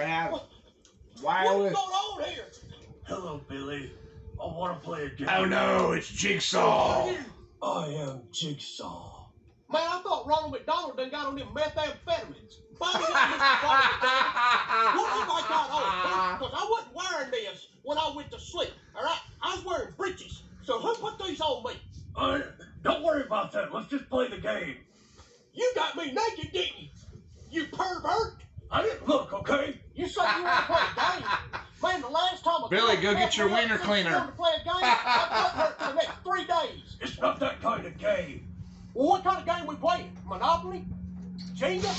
I have What's wireless. going on here? Hello, Billy. I want to play a game. Oh no, it's Jigsaw. I am Jigsaw. Man, I thought Ronald McDonald done got on them methamphetamines. Finally got Mr. Barber. What have I got on? Because I wasn't wearing this when I went to sleep. All right, I was wearing breeches. So who put these on me? Don't worry about that. Let's just play the game. You got me naked, didn't you? You pervert. I didn't look, okay? You said you want to play a game. Man, the last time Billy, go get your wiener cleaner. To play a game, I put hurt for the next 3 days. It's not that kind of game. Well, what kind of game we playing? Monopoly? Jenga?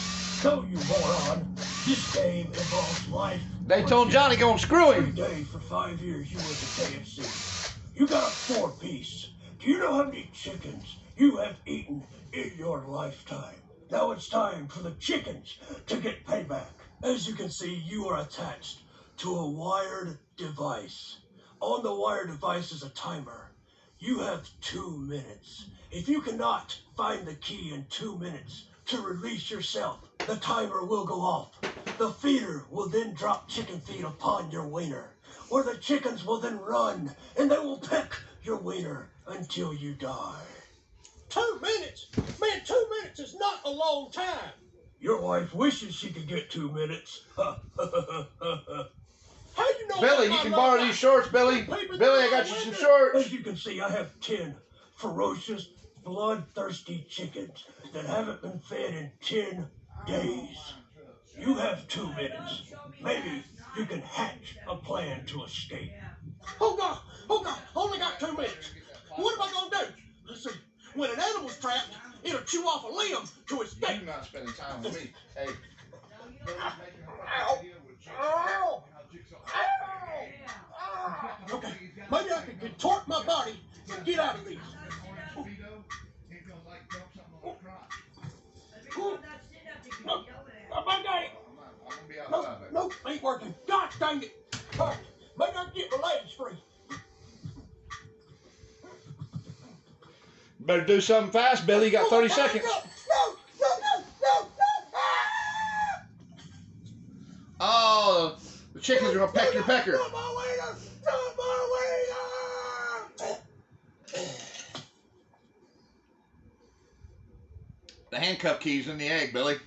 No, you moron. This game involves life. They told Johnny go and screw Every him. day for 5 years you was at KFC. You got a 4-piece. Do you know how many chickens you have eaten in your lifetime? Now it's time for the chickens to get payback. As you can see, you are attached to a wired device. On the wired device is a timer. You have 2 minutes. If you cannot find the key in 2 minutes to release yourself, the timer will go off. The feeder will then drop chicken feed upon your wiener, where the chickens will then run and they will peck your wiener until you die. 2 minutes? Man, 2 minutes is not a long time. Your wife wishes she could get 2 minutes. How you know? Billy, you can borrow these shorts, Billy. Billy, I got you some shorts. As you can see, I have 10 ferocious, bloodthirsty chickens that haven't been fed in 10 days. You have 2 minutes. Maybe you can hatch a plan to escape. Oh God, only got 2 minutes. What am I gonna do? Listen, when an animal's trapped, it'll chew off a limb to escape. You're not spending time with me. Hey. Ow. Ow. Okay, maybe I can contort my body and get out of these. No, I got it. No, ain't working. God dang it. All right, maybe I can get my legs free. Better do something fast, Billy. You got 30 seconds. No. Oh, the chickens are going to peck your pecker. Stop my wiener. Stop my wiener. The handcuff key's in the egg, Billy.